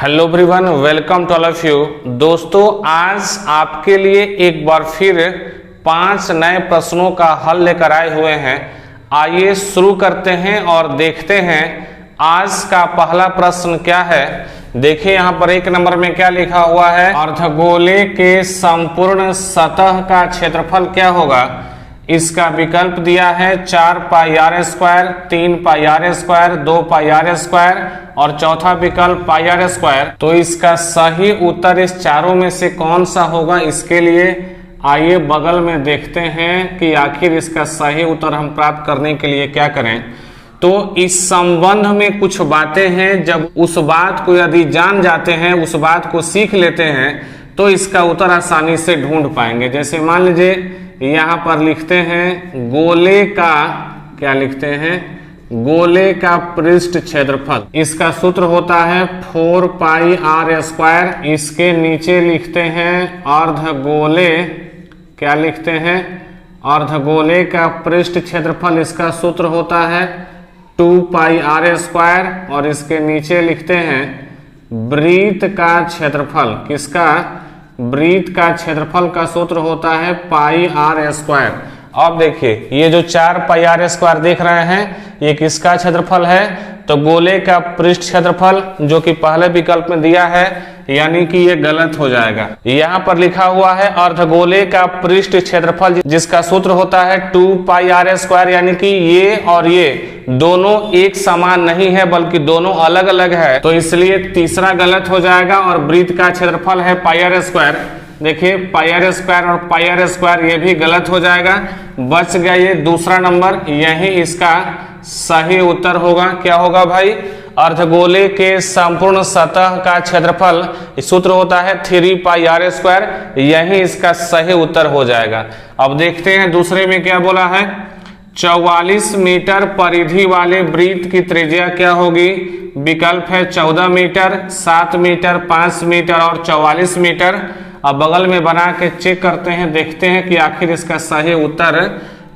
Hello everyone, welcome to all of you. दोस्तों, आज आपके लिए एक बार फिर 5 नए प्रश्नों का हल लेकर आए हुए हैं। आइए शुरू करते हैं और देखते हैं आज का पहला प्रश्न क्या है। देखिए यहाँ पर 1 नंबर में क्या लिखा हुआ है, अर्धगोले के संपूर्ण सतह का क्षेत्रफल क्या होगा। इसका विकल्प दिया है 4 pi R square, 3 pi R square, 2 pi R square और चौथा विकल्प पाई आर स्क्वायर। तो इसका सही उत्तर इस चारों में से कौन सा होगा, इसके लिए आइए बगल में देखते हैं कि आखिर इसका सही उत्तर हम प्राप्त करने के लिए क्या करें। तो इस संबंध में कुछ बातें हैं, जब उस बात को यदि जान जाते हैं, उस बात को सीख लेते हैं तो इसका उत्तर आसानी से ढूंढ पाएंगे। जैसे मान लीजिए यहाँ पर लिखते हैं गोले का, क्या लिखते हैं, गोले का पृष्ठ क्षेत्रफल। इसका सूत्र होता है 4 पाई आर स्क्वायर। इसके नीचे लिखते हैं अर्धगोले, क्या लिखते हैं, अर्धगोले का पृष्ठ क्षेत्रफल। इसका सूत्र होता है 2 पाई आर स्क्वायर और इसके नीचे लिखते हैं वृत्त का क्षेत्रफल। किसका? वृत्त का क्षेत्रफल का सूत्र होता है पाई आर स्क्वायर। अब देखिए ये जो 4 पाई आर स्क्वायर देख रहे हैं, ये किसका क्षेत्रफल है, तो गोले का पृष्ठ क्षेत्रफल, जो कि पहले विकल्प में दिया है, यानी कि ये गलत हो जाएगा। यहाँ पर लिखा हुआ है अर्धगोले का पृष्ठ क्षेत्रफल, जिसका सूत्र होता है 2 पाई आर स्क्वायर, यानी कि ये और ये दोनों एक समान नहीं है बल्कि दोनों अलग अलग है, तो इसलिए तीसरा गलत हो जाएगा। और वृत्त का क्षेत्रफल है पाई आर स्क्वायर। देखिए पाई आर स्क्वायर और पाई आर स्क्वायर ये भी गलत हो जाएगा। बच गया ये दूसरा नंबर, यही इसका सही उत्तर होगा। क्या होगा भाई? अर्धगोले के संपूर्ण सतह का क्षेत्रफल, सूत्र होता है 3 पाई आर स्क्वायर, यही इसका सही उत्तर हो जाएगा। अब देखते हैं दूसरे में क्या बोला है। 44 मीटर परिधि वाले वृत्त की त्रिज्या क्या होगी। विकल्प है 14 मीटर, 7 मीटर, 5 मीटर और 44 मीटर। अब बगल में बना के चेक करते हैं, देखते हैं कि आखिर इसका सही उत्तर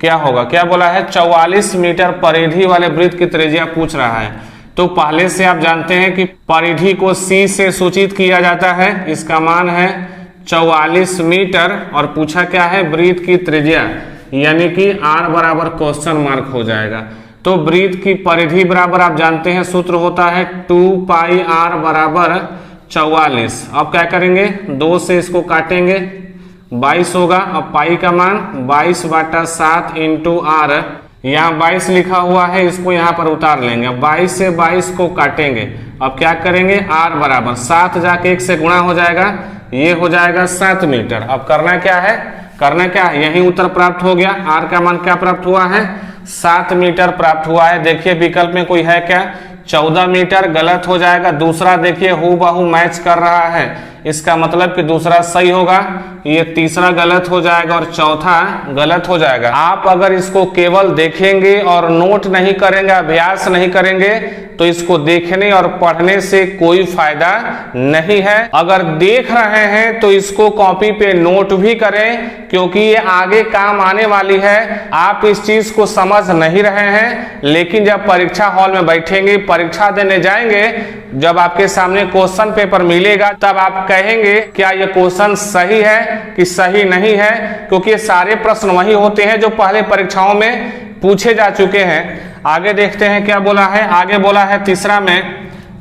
क्या होगा। क्या बोला है? 44 मीटर परिधि वाले वृत्त की त्रिज्या पूछ रहा है। तो पहले से आप जानते हैं कि परिधि को C से सूचित किया जाता है, इसका मान है 44 मीटर और पूछा क्या है, वृत्त की त्रिज्या, यानी कि R बराबर क्वेश्चन मार्क हो जाएगा। तो वृत्त की परिधि बराबर आप जानते हैं सूत्र होता है 2 पाई R बराबर 44। अब क्या करेंगे, 2 से इसको काटेंगे, 22 होगा। अब पाई का मान 22/7 इंटू R, यहाँ 22 लिखा हुआ है, इसको यहाँ पर उतार लेंगे। 22 से 22 को काटेंगे। अब क्या करेंगे, R बराबर 7 जाके 1 से गुणा हो जाएगा, ये हो जाएगा 7 मीटर। अब करना क्या है, यही उत्तर प्राप्त हो गया। R का मान क्या प्राप्त हुआ है, 7 मीटर प्राप्त हुआ है। देखिए विकल्प में कोई है क्या, 14 मीटर, गलत हो जाएगा। दूसरा देखिए हूबहू मैच कर रहा है, इसका मतलब कि दूसरा सही होगा, ये तीसरा गलत हो जाएगा और चौथा गलत हो जाएगा। आप अगर इसको केवल देखेंगे और नोट नहीं करेंगे, अभ्यास नहीं करेंगे, तो इसको देखने और पढ़ने से कोई फायदा नहीं है। अगर देख रहे हैं तो इसको कॉपी पे नोट भी करें, क्योंकि ये आगे काम आने वाली है। आप इस चीज को समझ नहीं रहे हैं, लेकिन जब परीक्षा हॉल में बैठेंगे, परीक्षा देने जाएंगे, जब आपके सामने क्वेश्चन पेपर मिलेगा, तब आप कहेंगे क्या ये क्वेश्चन सही है कि सही नहीं है, क्योंकि ये सारे प्रश्न वही होते हैं जो पहले परीक्षाओं में पूछे जा चुके हैं। आगे देखते हैं क्या बोला है। आगे बोला है तीसरा में,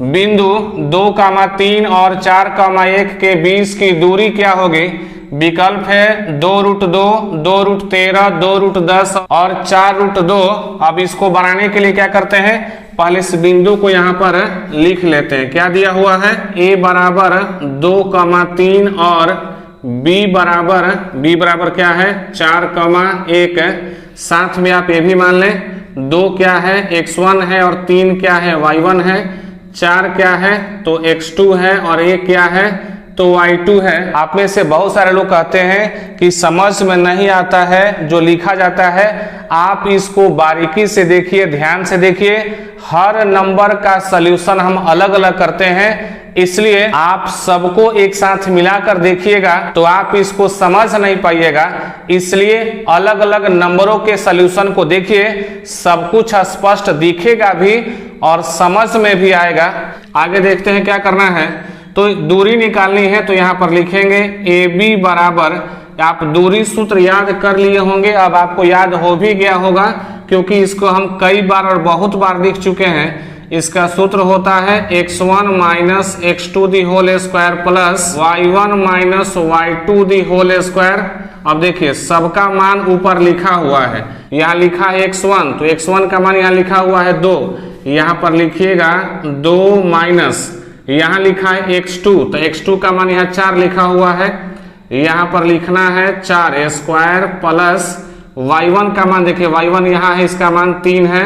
बिंदु 2,3 और 4,1 के बीच की दूरी क्या होगी। विकल्प है 2√2, 2√13, 2√10 और 4√2। अब इसको बनाने के लिए क्या करते हैं, पहले इस बिंदु को यहाँ पर लिख लेते हैं। क्या दिया हुआ है, a बराबर 2,3 और b बराबर क्या है, 4,1। साथ में आप ये भी मान लें, 2 क्या है, x1 है और 3 क्या है, y1 है। 4 क्या है, तो x2 है और 1 क्या है, तो y2 है। आप में से बहुत सारे लोग कहते हैं कि समझ में नहीं आता है जो लिखा जाता है। आप इसको बारीकी से देखिए, ध्यान से देखिए, हर नंबर का सलूशन हम अलग अलग करते हैं, इसलिए आप सबको एक साथ मिलाकर देखिएगा तो आप इसको समझ नहीं पाइएगा। इसलिए अलग अलग नंबरों के सलूशन को देखिए, सब कुछ स्पष्ट दिखेगा भी और समझ में भी आएगा। आगे देखते हैं क्या करना है। तो दूरी निकालनी है तो यहाँ पर लिखेंगे AB बराबर, आप दूरी सूत्र याद कर लिए होंगे, अब आपको याद हो भी गया होगा क्योंकि इसको हम कई बार और बहुत बार लिख चुके हैं। इसका सूत्र होता है x1 minus x2 the whole square plus y1 minus y2 the whole square. अब देखिए सबका मान ऊपर लिखा हुआ है, यहाँ लिखा है x1 तो x1 का मान यहाँ लिखा हुआ है 2, यहाँ पर लिखिएगा 2 माइनस यहाँ लिखा है x2 तो x2 का मान यहाँ 4 लिखा हुआ है, यहाँ पर लिखना है 4 स्क्वायर प्लस y1 का मान देखिए y1 यहाँ है इसका मान 3 है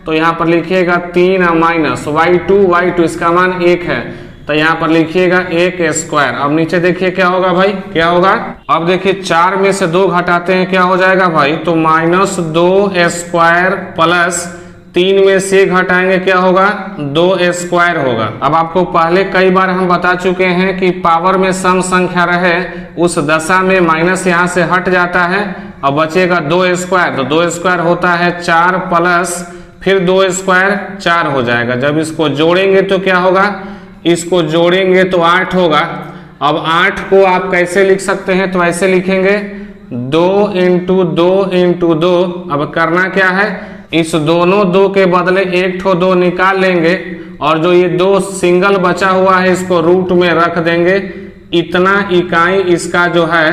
तो यहाँ पर लिखिएगा 3 माइनस y2 इसका मान 1 है तो यहाँ पर लिखिएगा 1 स्क्वायर। अब नीचे देखिए क्या होगा भाई, क्या होगा, अब देखिए 4 में से 2 घटाते हैं क्या हो जाएगा भाई, तो माइनस 2 स्क्वायर प्लस 3 में से घटाएंगे क्या होगा, 2 स्क्वायर होगा। अब आपको पहले कई बार हम बता चुके हैं कि पावर में सम संख्या रहे उस दशा में माइनस यहाँ से हट जाता है, अब बचेगा 2 स्क्वायर, तो 2 स्क्वायर होता है 4 प्लस फिर 2 स्क्वायर 4 हो जाएगा। जब इसको जोड़ेंगे तो क्या होगा, इसको जोड़ेंगे तो 8 होगा। अब 8 को आप कैसे लिख सकते हैं, तो ऐसे लिखेंगे 2 इंटू 2 इंटू 2। अब करना क्या है, इस दोनों 2 के बदले एक ठो 2 निकाल लेंगे और जो ये 2 सिंगल बचा हुआ है इसको रूट में रख देंगे, इतना इकाई इसका जो है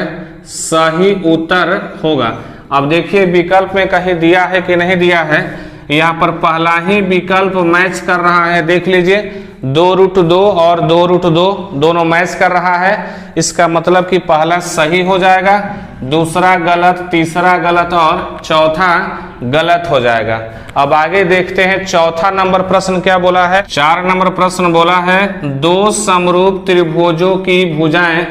सही उत्तर होगा। अब देखिए विकल्प में कहीं दिया है कि नहीं दिया है, यहाँ पर पहला ही विकल्प मैच कर रहा है, देख लीजिए 2√2 और 2√2 दोनों मैच कर रहा है, इसका मतलब कि पहला सही हो जाएगा, दूसरा गलत, तीसरा गलत और चौथा गलत हो जाएगा। अब आगे देखते हैं चौथा नंबर प्रश्न क्या बोला है। 4 नंबर प्रश्न बोला है 2 समरूप त्रिभुजों की भुजाएं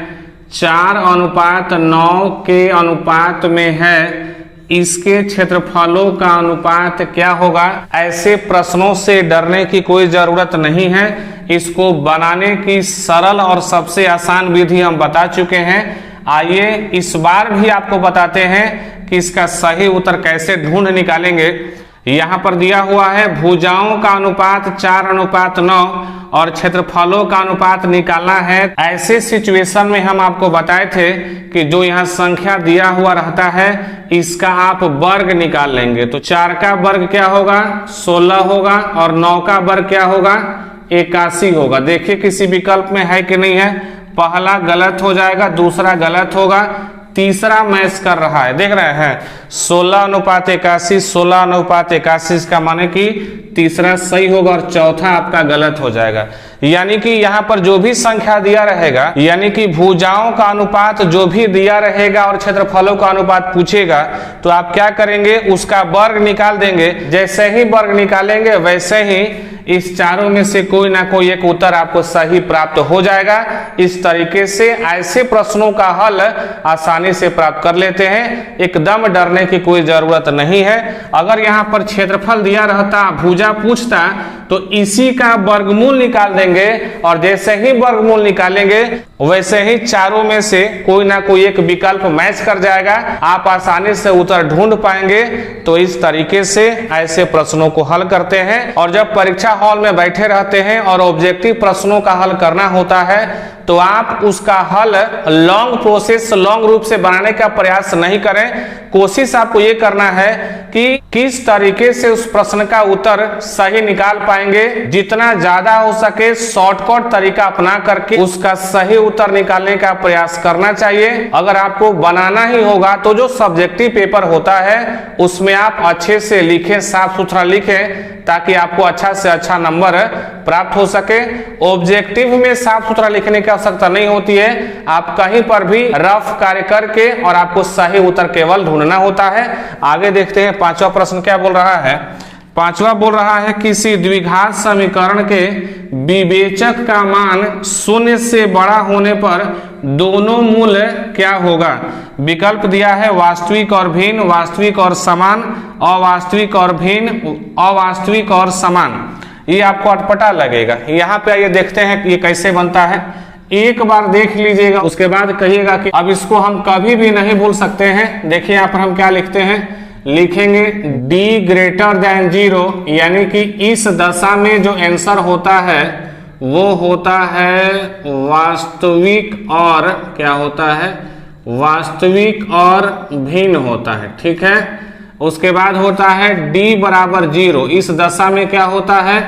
4:9 के अनुपात में है, इसके क्षेत्रफलों का अनुपात क्या होगा। ऐसे प्रश्नों से डरने की कोई जरूरत नहीं है, इसको बनाने की सरल और सबसे आसान विधि हम बता चुके हैं। आइए इस बार भी आपको बताते हैं कि इसका सही उत्तर कैसे ढूंढ निकालेंगे। यहाँ पर दिया हुआ है भुजाओं का अनुपात 4:9 और क्षेत्रफलों का अनुपात निकालना है। ऐसे सिचुएशन में हम आपको बताए थे कि जो यहाँ संख्या दिया हुआ रहता है इसका आप वर्ग निकाल लेंगे, तो 4 का वर्ग क्या होगा, 16 होगा और 9 का वर्ग क्या होगा, 81 होगा। देखिए किसी विकल्प में है कि नहीं है, पहला गलत हो जाएगा, दूसरा गलत होगा, तीसरा मैच कर रहा है, देख रहे हैं 16:81, 16:81 का माने कि तीसरा सही होगा और चौथा आपका गलत हो जाएगा। यानी कि यहाँ पर जो भी संख्या दिया रहेगा, यानी कि भुजाओं का अनुपात जो भी दिया रहेगा और क्षेत्रफलों का अनुपात पूछेगा तो आप क्या करेंगे, उसका वर्ग निकाल देंगे। जैसे ही वर्ग निकालेंगे वैसे ही इस चारों में से कोई ना कोई एक उत्तर आपको सही प्राप्त हो जाएगा। इस तरीके से ऐसे प्रश्नों का हल आसानी से प्राप्त कर लेते हैं, एकदम डरने की कोई जरूरत नहीं है। अगर यहाँ पर क्षेत्रफल दिया रहता, भुजा पूछता, तो इसी का वर्गमूल निकाल देंगे और जैसे ही वर्गमूल निकालेंगे वैसे ही चारों में से कोई ना कोई एक विकल्प मैच कर जाएगा, आप आसानी से उत्तर ढूंढ पाएंगे। तो इस तरीके से ऐसे प्रश्नों को हल करते हैं। और जब परीक्षा हॉल में बैठे रहते हैं और ऑब्जेक्टिव प्रश्नों का हल करना होता है तो आप उसका हल लॉन्ग प्रोसेस, लॉन्ग रूप से बनाने का प्रयास नहीं करें। कोशिश आपको ये करना है कि किस तरीके से उस प्रश्न का उत्तर सही निकाल पाएंगे, जितना ज्यादा हो सके शॉर्टकट तरीका अपना करके उसका सही उत्तर निकालने का प्रयास करना चाहिए। अगर आपको बनाना ही होगा तो जो सब्जेक्टिव पेपर होता है उसमें आप अच्छे से लिखें, साफ सुथरा लिखें, ताकि आपको अच्छा से अच्छा नंबर प्राप्त हो सके। ऑब्जेक्टिव में साफ सुथरा लिखने की आवश्यकता नहीं होती है, आप कहीं पर भी रफ कार्य करके और आपको सही उत्तर केवल ढूंढना होता है। आगे देखते हैं 5वां प्रश्न क्या बोल रहा है। 5वां बोल रहा है किसी द्विघात समीकरण के विवेचक का मान 0 से बड़ा होने पर दोनों मूल क्या होगा। विकल्प दिया है वास्तविक और भिन्न, वास्तविक और समान, अवास्तविक और भिन्न, अवास्तविक और समान। ये आपको अटपटा लगेगा। यहाँ पे आइए देखते हैं कि ये कैसे बनता है। एक बार देख लीजिएगा, उसके बाद कहिएगा कि अब इसको हम कभी भी नहीं भूल सकते हैं। देखिए यहाँ पर हम क्या लिखते हैं, लिखेंगे d greater than 0, यानी कि इस दशा में जो आंसर होता है वो होता है वास्तविक और क्या होता है, वास्तविक और भिन्न होता है। ठीक है, उसके बाद होता है d बराबर 0। इस दशा में क्या होता है,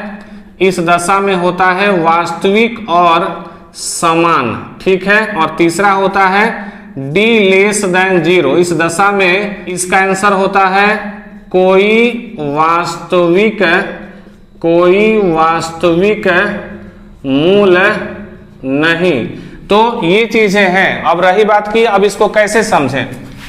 इस दशा में होता है वास्तविक और समान। ठीक है, और तीसरा होता है d लेस देन 0। इस दशा में इसका आंसर होता है कोई वास्तविक मूल नहीं। तो ये चीजें हैं। अब रही बात की अब इसको कैसे समझें,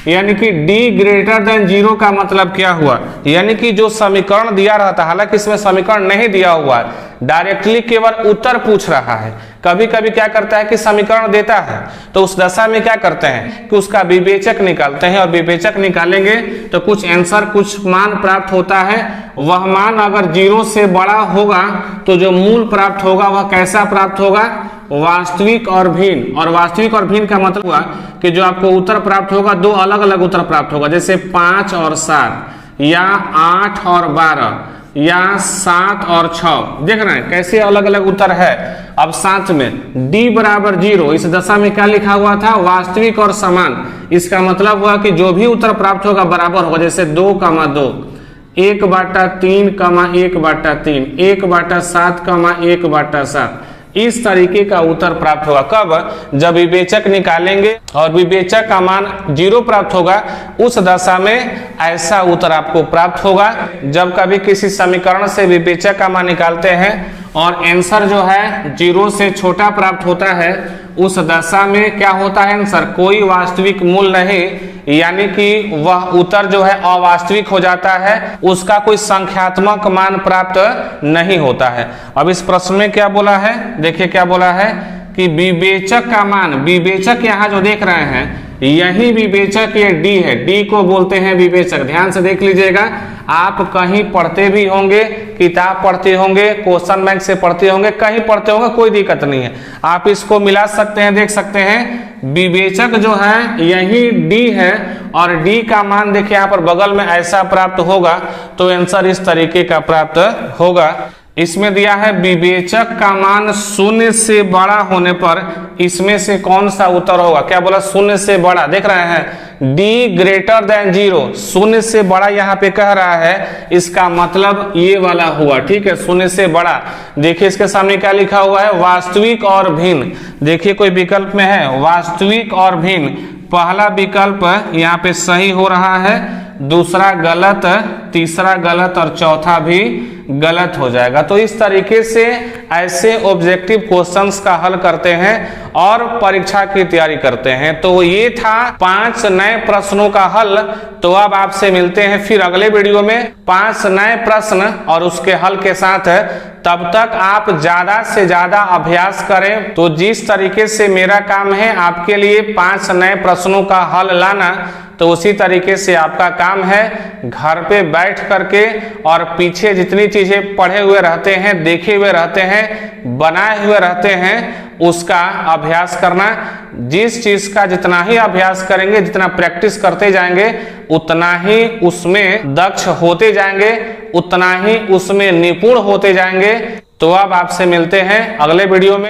यानी कि d ग्रेटर देन 0 का मतलब क्या हुआ, यानी कि जो समीकरण दिया रहता, हालांकि इसमें समीकरण नहीं दिया हुआ है, डायरेक्टली केवल उत्तर पूछ रहा है। कभी कभी क्या करता है कि समीकरण देता है तो उस दशा में क्या करते हैं कि उसका विवेचक निकालते हैं, और विवेचक निकालेंगे तो कुछ आंसर, कुछ मान प्राप्त होता है। वह मान अगर 0 से बड़ा होगा तो जो मूल प्राप्त होगा वह कैसा प्राप्त होगा, वास्तविक और भिन्न। और वास्तविक और भिन्न का मतलब हुआ कि जो आपको उत्तर प्राप्त होगा दो अलग अलग उत्तर प्राप्त होगा, जैसे 5 और 7 या 8 और 12 या 7 और 6। देख रहे हैं कैसे अलग अलग उत्तर है। अब साथ में d बराबर 0, इस दशा में क्या लिखा हुआ था, वास्तविक और समान। इसका मतलब हुआ कि जो भी उत्तर प्राप्त होगा बराबर होगा, जैसे 2,2, 1/3, 1/3, 1/7, 1/7। इस तरीके का उत्तर प्राप्त होगा। कब, जब विवेचक निकालेंगे और विवेचक का मान 0 प्राप्त होगा, उस दशा में ऐसा उत्तर आपको प्राप्त होगा। जब कभी किसी समीकरण से विवेचक का मान निकालते हैं और आंसर जो है 0 से छोटा प्राप्त होता है, उस दशा में क्या होता है आंसर, कोई वास्तविक मूल नहीं, यानी कि वह उत्तर जो है अवास्तविक हो जाता है, उसका कोई संख्यात्मक मान प्राप्त नहीं होता है। अब इस प्रश्न में क्या बोला है, देखिए क्या बोला है कि विवेचक का मान, विवेचक यहाँ जो देख रहे हैं यही विवेचक ये d है, d को बोलते हैं विवेचक। ध्यान से देख लीजिएगा, आप कहीं पढ़ते भी होंगे, किताब पढ़ते होंगे, क्वेश्चन बैंक से पढ़ते होंगे, कहीं पढ़ते होंगे, कोई दिक्कत नहीं है, आप इसको मिला सकते हैं, देख सकते हैं। विवेचक जो है यही d है और d का मान देखिए यहाँ पर बगल में ऐसा प्राप्त होगा, तो आंसर इस तरीके का प्राप्त होगा। इसमें दिया है विवेचक का मान 0 से बड़ा होने पर इसमें से कौन सा उत्तर होगा, क्या बोला, 0 से बड़ा। देख रहे हैं d ग्रेटर देन 0, 0 से बड़ा यहाँ पे कह रहा है, इसका मतलब ये वाला हुआ। ठीक है, 0 से बड़ा। देखिए इसके सामने क्या लिखा हुआ है, वास्तविक और भिन्न। देखिए कोई विकल्प में है वास्तविक और भिन्न, पहला विकल्प यहाँ पे सही हो रहा है, दूसरा गलत, तीसरा गलत और चौथा भी गलत हो जाएगा। तो इस तरीके से ऐसे ऑब्जेक्टिव क्वेश्चंस का हल करते हैं और परीक्षा की तैयारी करते हैं। तो ये था 5 नए प्रश्नों का हल। तो अब आपसे मिलते हैं फिर अगले वीडियो में 5 नए प्रश्न और उसके हल के साथ। तब तक आप ज्यादा से ज्यादा अभ्यास करें। तो जिस तरीके से मेरा काम है आपके लिए 5 नए प्रश्नों का हल लाना, तो उसी तरीके से आपका काम है घर पे बैठ करके और पीछे जितनी चीजें पढ़े हुए रहते हैं, देखे हुए रहते हैं, बनाए हुए रहते हैं, उसका अभ्यास करना। जिस चीज का जितना ही अभ्यास करेंगे, जितना प्रैक्टिस करते जाएंगे, उतना ही उसमें दक्ष होते जाएंगे, उतना ही उसमें निपुण होते जाएंगे। तो अब आपसे मिलते हैं अगले वीडियो में।